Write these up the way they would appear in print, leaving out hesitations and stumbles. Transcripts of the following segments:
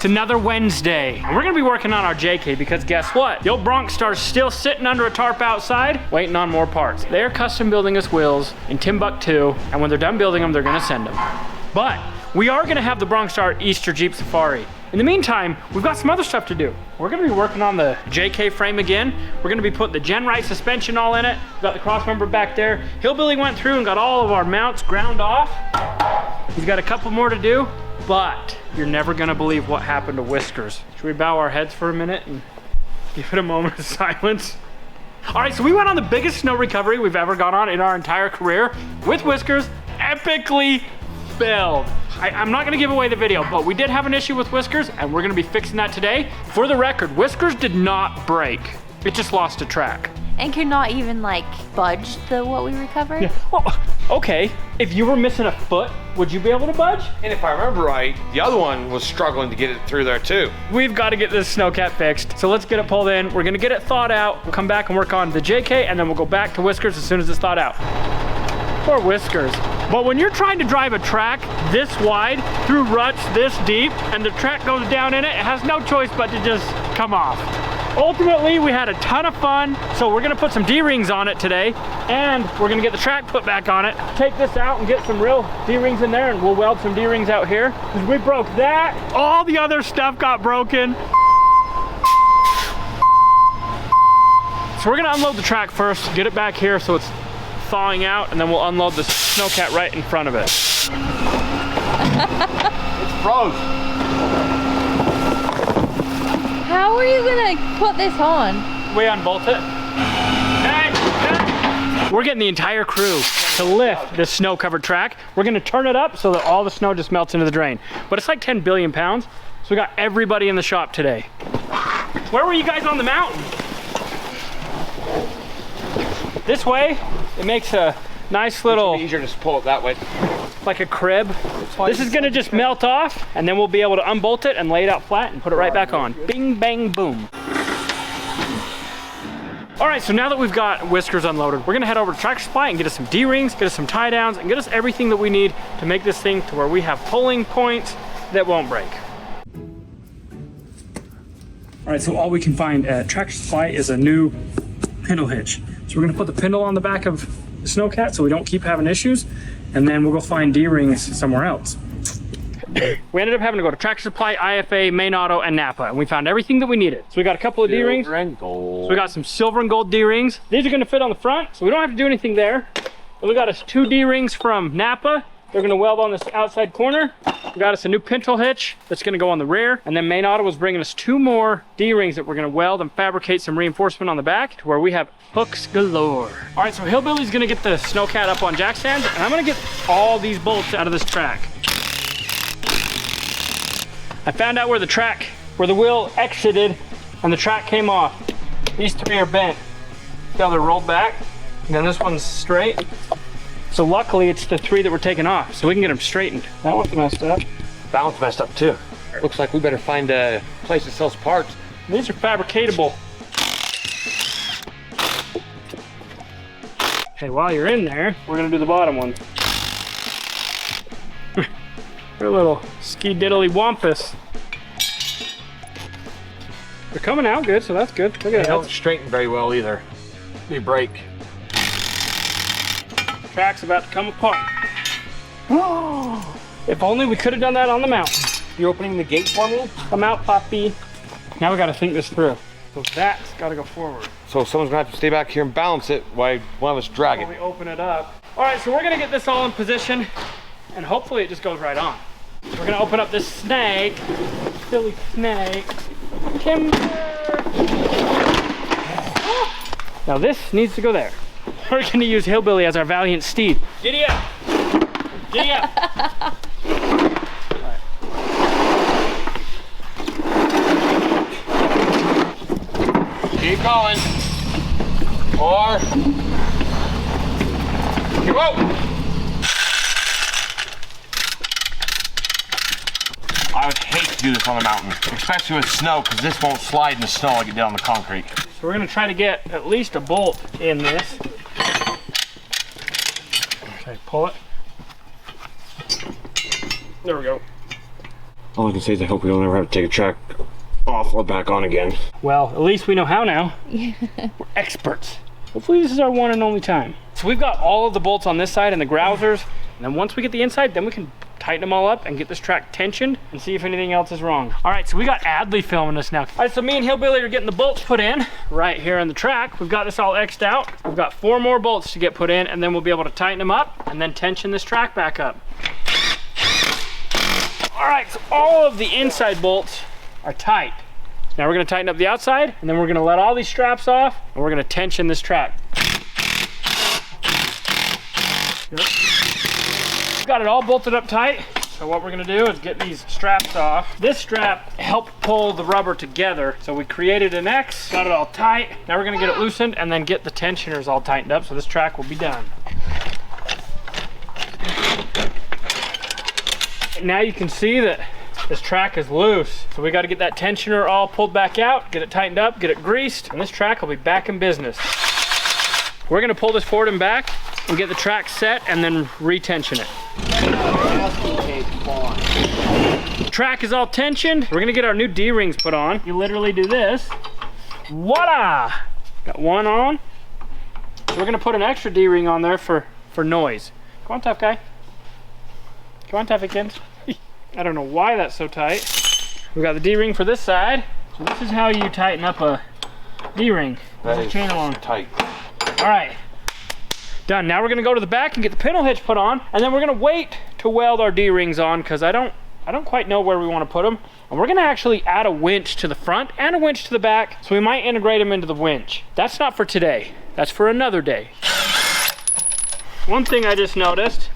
It's another Wednesday. And we're gonna be working on our JK because guess what? The old Bronx Star's still sitting under a tarp outside, waiting on more parts. They're custom building us wheels in Timbuktu, and when they're done building them, they're gonna send them. But we are gonna have the Bronx Star Easter Jeep Safari. In the meantime, we've got some other stuff to do. We're gonna be working on the JK frame again. We're gonna be putting the Gen Right suspension all in it. We've got the cross member back there. Hillbilly went through and got all of our mounts ground off. He's got a couple more to do, but you're never gonna believe what happened to Whiskers. Should we bow our heads for a minute and give it a moment of silence? All right, so we went on the biggest snow recovery we've ever gone on in our entire career with Whiskers, epically failed. I'm not gonna give away the video, but we did have an issue with Whiskers and we're gonna be fixing that today. For the record, Whiskers did not break. It just lost a track. And could not even like budge what we recovered? Yeah. Well, okay, if you were missing a foot, would you be able to budge? And if I remember right, the other one was struggling to get it through there too. We've got to get this Snowcat fixed. So let's get it pulled in. We're gonna get it thawed out. We'll come back and work on the JK and then we'll go back to Whiskers as soon as it's thawed out. Poor Whiskers. But when you're trying to drive a track this wide through ruts this deep and the track goes down in it, it has no choice but to just come off. Ultimately, we had a ton of fun, so we're gonna put some D-rings on it today, and we're gonna get the track put back on it. Take this out and get some real D-rings in there, and we'll weld some D-rings out here. Because we broke that, all the other stuff got broken. So we're gonna unload the track first, get it back here so it's thawing out, and then we'll unload the Snowcat right in front of it. It's froze. How are you gonna put this on? We unbolt it. Hey, hey. We're getting the entire crew to lift this snow-covered track. We're gonna turn it up so that all the snow just melts into the drain. But it's like 10 billion pounds, so we got everybody in the shop today. Where were you guys on the mountain? This way, it makes a nice little... It's easier to just pull it that way. Like a crib. This is gonna just melt off, and then we'll be able to unbolt it and lay it out flat and put it right back on. Bing, bang, boom. All right, so now that we've got Whiskers unloaded, we're gonna head over to Tractor Supply and get us some D-rings, get us some tie downs, and get us everything that we need to make this thing to where we have pulling points that won't break. All right, so all we can find at Tractor Supply is a new pintle hitch. So we're gonna put the pintle on the back of the Snowcat so we don't keep having issues, and then we'll go find D-rings somewhere else. We ended up having to go to Tractor Supply, IFA, Main Auto, and Napa, and we found everything that we needed. So we got a couple of D-rings. Silver and gold. So we got some silver and gold D-rings. These are gonna fit on the front, so we don't have to do anything there. And we got us 2 D-rings from Napa. They're gonna weld on this outside corner. We got us a new pintle hitch that's gonna go on the rear. And then Main Auto was bringing us 2 more D-rings that we're gonna weld and fabricate some reinforcement on the back to where we have hooks galore. All right, so Hillbilly's gonna get the Snowcat up on jack stands, and I'm gonna get all these bolts out of this track. I found out where the wheel exited and the track came off. These 3 are bent. See how they're rolled back? And then this one's straight. So luckily it's the 3 that were taken off, so we can get them straightened. That one's messed up. That one's messed up too. Looks like we better find a place that sells parts. These are fabricatable. Okay, while you're in there, we're gonna do the bottom one. They're a little ski diddly wampus. They're coming out good, so that's good. Look at They that. don't straighten very well either. They break. Track's about to come apart. If only we could have done that on the mountain. You opening the gate for me? Come out, Poppy. Now we gotta think this through. So that's gotta go forward. So someone's gonna have to stay back here and balance it while one of us drag When it. we open it up. All right, so we're gonna get this all in position and hopefully it just goes right on. We're gonna open up this snake. Silly snake. Timber. Now this needs to go there. We're gonna use Hillbilly as our valiant steed. Giddy up! Giddy up! Right. Keep going. Or keep out. I would hate to do this on the mountain, especially with snow, because this won't slide in the snow like it did on the concrete. So we're gonna try to get at least a bolt in this. Okay, pull it. There we go. All I can say is I hope we don't ever have to take a track off or back on again. Well, at least we know how now. Yeah. We're experts. Hopefully this is our one and only time. So we've got all of the bolts on this side and the grousers, and then once we get the inside, then we can tighten them all up and get this track tensioned and see if anything else is wrong. All right, so we got Adley filming us now. All right, so me and Hillbilly are getting the bolts put in right here on the track. We've got this all X'd out. We've got 4 more bolts to get put in, and then we'll be able to tighten them up and then tension this track back up. All right, so all of the inside bolts are tight. Now we're gonna tighten up the outside, and then we're gonna let all these straps off, and we're gonna tension this track. We've got it all bolted up tight. So what we're gonna do is get these straps off. This strap helped pull the rubber together. So we created an X, got it all tight. Now we're gonna get it loosened and then get the tensioners all tightened up so this track will be done. Now you can see that this track is loose. So we gotta get that tensioner all pulled back out, get it tightened up, get it greased, and this track will be back in business. We're gonna pull this forward and back and get the track set and then retension it. The track is all tensioned. We're gonna get our new D-rings put on. You literally do this. Voila! Got one on. So we're gonna put an extra D-ring on there for noise. Come on, tough guy. Come on, Tuffykins. I don't know why that's so tight. We got the D-ring for this side. So this is how you tighten up a D-ring. That is chain along. tight. All right, done. Now we're gonna go to the back and get the pintle hitch put on, and then we're gonna wait to weld our D-rings on because I don't quite know where we want to put them. And we're gonna actually add a winch to the front and a winch to the back, so we might integrate them into the winch. That's not for today. That's for another day. One thing I just noticed,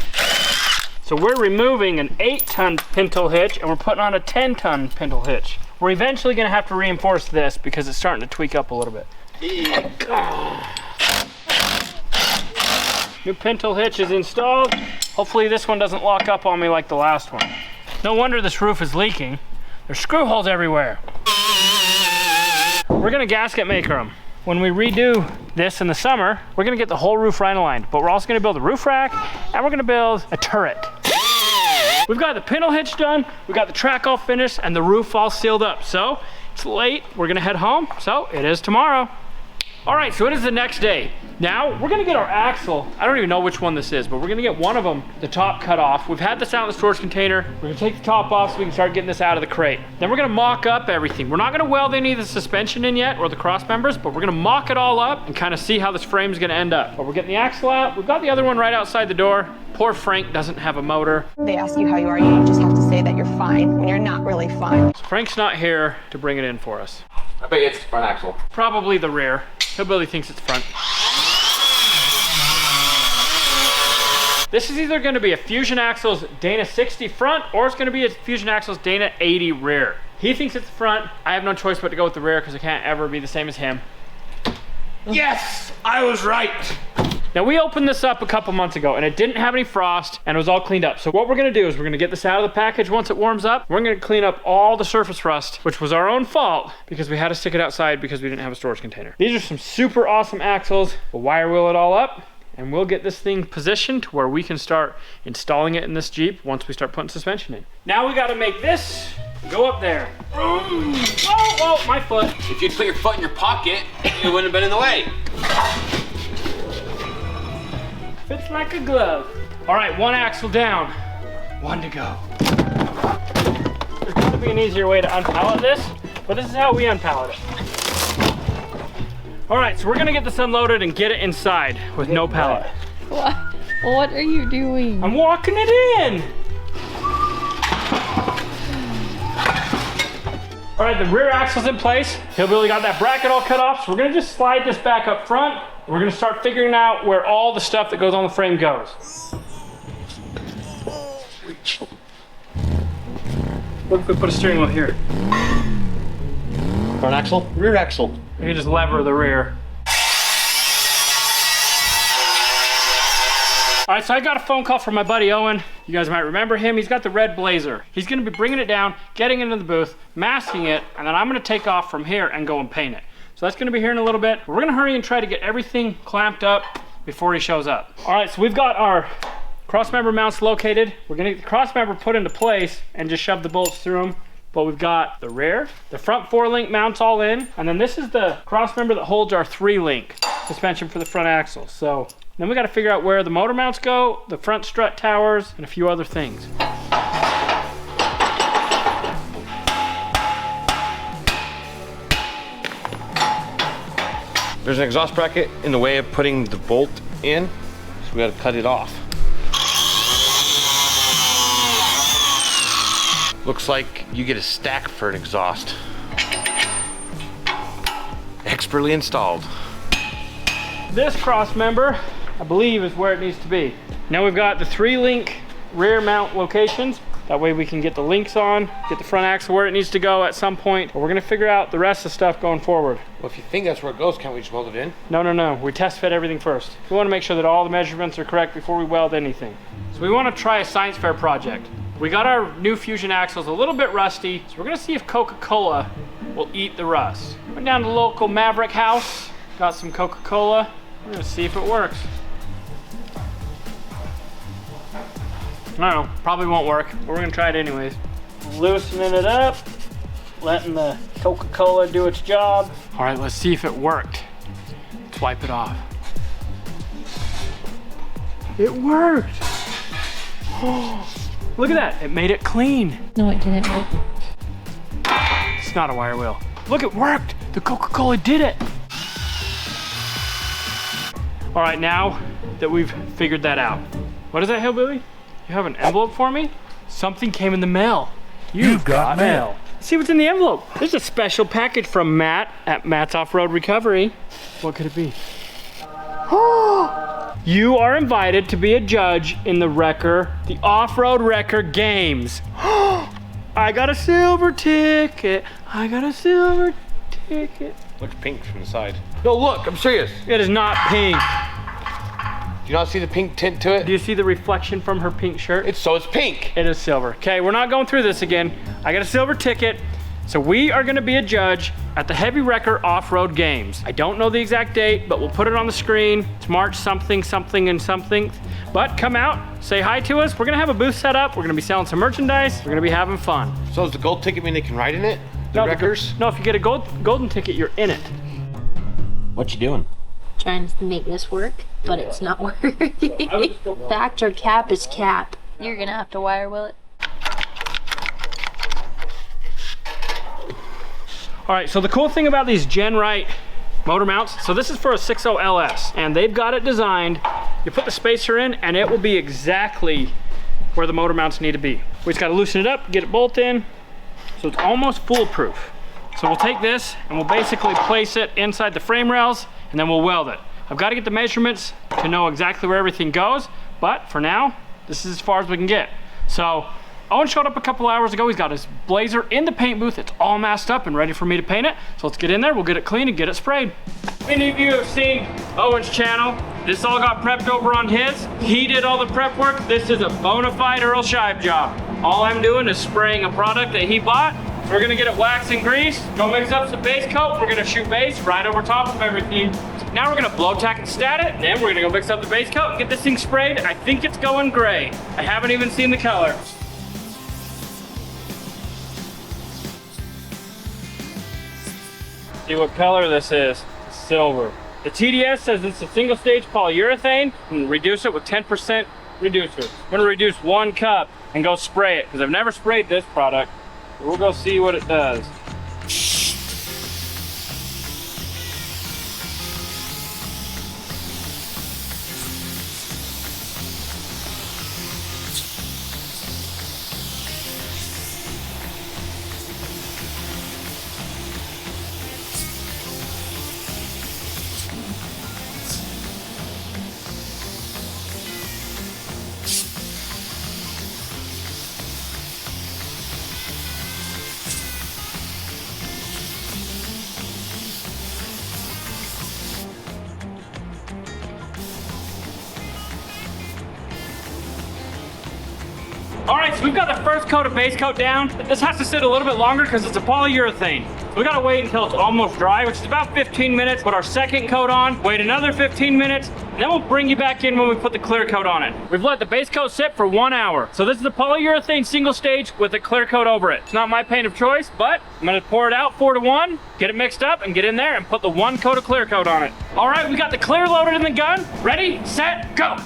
so we're removing an 8-ton pintle hitch and we're putting on a 10-ton pintle hitch. We're eventually gonna have to reinforce this because it's starting to tweak up a little bit. New pintle hitch is installed. Hopefully this one doesn't lock up on me like the last one. No wonder this roof is leaking. There's screw holes everywhere. We're gonna gasket maker them. When we redo this in the summer, we're gonna get the whole roof right aligned, but we're also gonna build a roof rack and we're gonna build a turret. We've got the pintle hitch done, we got the track all finished and the roof all sealed up. So it's late, we're gonna head home. So it is tomorrow. All right, so it is the next day. Now we're gonna get our axle. I don't even know which one this is, but we're gonna get one of them, the top cut off. We've had this out in the storage container. We're gonna take the top off so we can start getting this out of the crate. Then we're gonna mock up everything. We're not gonna weld any of the suspension in yet or the cross members, but we're gonna mock it all up and kind of see how this frame's gonna end up. But we're getting the axle out. We've got the other one right outside the door. Poor Frank doesn't have a motor. They ask you how you are, you just have to say that you're fine when you're not really fine. So Frank's not here to bring it in for us. I bet it's front axle. Probably the rear. Hillbilly thinks it's front. This is either gonna be a Fusion Axles Dana 60 front or it's gonna be a Fusion Axles Dana 80 rear. He thinks it's the front. I have no choice but to go with the rear because I can't ever be the same as him. Yes, I was right. Now we opened this up a couple months ago and it didn't have any frost and it was all cleaned up. So what we're gonna do is we're gonna get this out of the package once it warms up. We're gonna clean up all the surface rust, which was our own fault because we had to stick it outside because we didn't have a storage container. These are some super awesome axles. We'll wire wheel it all up and we'll get this thing positioned to where we can start installing it in this Jeep once we start putting suspension in. Now we gotta make this go up there. Whoa, my foot. If you'd put your foot in your pocket, it wouldn't have been in the way. Fits like a glove. All right, one axle down, one to go. There's got to be an easier way to unpallet this, but this is how we unpallet it. All right, so we're gonna get this unloaded and get it inside with no pallet. What are you doing? I'm walking it in. All right, the rear axle's in place. Hillbilly got that bracket all cut off, so we're gonna just slide this back up front. We're gonna start figuring out where all the stuff that goes on the frame goes. What if we put a steering wheel here? Front axle, rear axle. We can just lever the rear. All right, so I got a phone call from my buddy Owen. You guys might remember him. He's got the red Blazer. He's gonna be bringing it down, getting into the booth, masking it, and then I'm gonna take off from here and go and paint it. So that's gonna be here in a little bit. We're gonna hurry and try to get everything clamped up before he shows up. All right, so we've got our Cross member mounts located. We're gonna get the cross member put into place and just shove the bolts through them. But we've got the rear, the front 4-link mounts all in, and then this is the cross member that holds our 3-link suspension for the front axle. So then we got to figure out where the motor mounts go, the front strut towers, and a few other things. There's an exhaust bracket in the way of putting the bolt in, so we got to cut it off. Looks like you get a stack for an exhaust. Expertly installed. This cross member, I believe, is where it needs to be. Now we've got the 3-link rear mount locations. That way we can get the links on, get the front axle where it needs to go at some point. But we're gonna figure out the rest of the stuff going forward. Well, if you think that's where it goes, can't we just weld it in? No. We test fit everything first. We wanna make sure that all the measurements are correct before we weld anything. So we wanna try a science fair project. We got our new Fusion axles a little bit rusty, so we're gonna see if Coca-Cola will eat the rust. Went down to the local Maverick house, got some Coca-Cola. We're gonna see if it works. I don't know, probably won't work, but we're gonna try it anyways. Loosening it up, letting the Coca-Cola do its job. All right, let's see if it worked. Let's wipe it off. It worked. Oh. Look at that, it made it clean. No, it didn't. It's not a wire wheel. Look, it worked. The Coca-Cola did it. All right, now that we've figured that out, what is that, Hillbilly? You have an envelope for me? Something came in the mail. You've got mail. Let's see what's in the envelope. This is a special package from Matt at Matt's Offroad Recovery. What could it be? You are invited to be a judge in the Offroad Wrecker Games. I got a silver ticket. I got a silver ticket. Looks pink from the side. No, look, I'm serious. It is not pink. Do you not see the pink tint to it? Do you see the reflection from her pink shirt? It's pink. It is silver. Okay, we're not going through this again. I got a silver ticket. So we are gonna be a judge at the Heavy Wrecker Off-Road Games. I don't know the exact date, but we'll put it on the screen. It's March something, something, and something. But come out, say hi to us. We're gonna have a booth set up. We're gonna be selling some merchandise. We're gonna be having fun. So does the gold ticket mean they can ride in it? The wreckers? No, if you get a golden ticket, you're in it. What you doing? Trying to make this work, but it's not working. Factor cap is cap. You're gonna have to wire wheel it. All right, so the cool thing about these Gen Right motor mounts, so this is for a 6.0 LS, and they've got it designed. You put the spacer in, and it will be exactly where the motor mounts need to be. We just gotta loosen it up, get it bolted in, so it's almost foolproof. So we'll take this, and we'll basically place it inside the frame rails, and then we'll weld it. I've gotta get the measurements to know exactly where everything goes, but for now, this is as far as we can get. So Owen showed up a couple hours ago. He's got his Blazer in the paint booth. It's all masked up and ready for me to paint it. So let's get in there, we'll get it clean and get it sprayed. Many of you have seen Owen's channel. This all got prepped over on his. He did all the prep work. This is a bona fide Earl Scheib job. All I'm doing is spraying a product that he bought. We're gonna get it waxed and greased, go mix up some base coat. We're gonna shoot base right over top of everything. Now we're gonna blow tack and stat it, and then we're gonna go mix up the base coat and get this thing sprayed. I think it's going gray. I haven't even seen the color. See what color this is. It's silver. The TDS says it's a single stage polyurethane and reduce it with 10% reducer. I'm gonna reduce 1 cup and go spray it because I've never sprayed this product. So we'll go see what it does. All right, so we've got the first coat of base coat down. This has to sit a little bit longer because it's a polyurethane. So we gotta wait until it's almost dry, which is about 15 minutes. Put our second coat on, wait another 15 minutes, and then we'll bring you back in when we put the clear coat on it. We've let the base coat sit for 1 hour. So this is a polyurethane single stage with a clear coat over it. It's not my paint of choice, but I'm gonna pour it out 4 to 1, get it mixed up, and get in there and put the 1 coat of clear coat on it. All right, we got the clear loaded in the gun. Ready, set, go.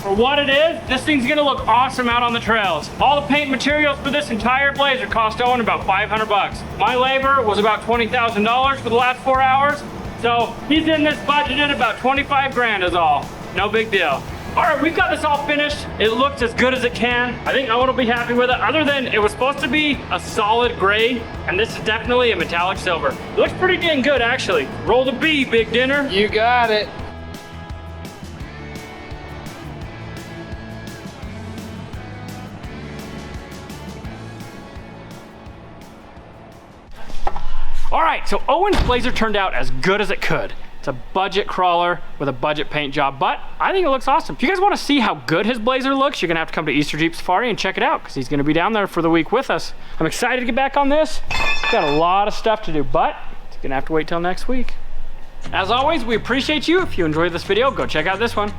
For what it is, this thing's gonna look awesome out on the trails. All the paint materials for this entire blazer cost Owen about 500 bucks. My labor was about $20,000 for the last 4 hours. So he's in this budgeted about 25 grand is all. No big deal. All right, we've got this all finished. It looks as good as it can. I think Owen will be happy with it, other than it was supposed to be a solid gray, and this is definitely a metallic silver. It looks pretty dang good, actually. Roll the B, big dinner. You got it. All right, so Owen's blazer turned out as good as it could. It's a budget crawler with a budget paint job, but I think it looks awesome. If you guys want to see how good his blazer looks, you're gonna have to come to Easter Jeep Safari and check it out because he's gonna be down there for the week with us. I'm excited to get back on this. Got a lot of stuff to do, but it's gonna have to wait till next week. As always, we appreciate you. If you enjoyed this video, go check out this one.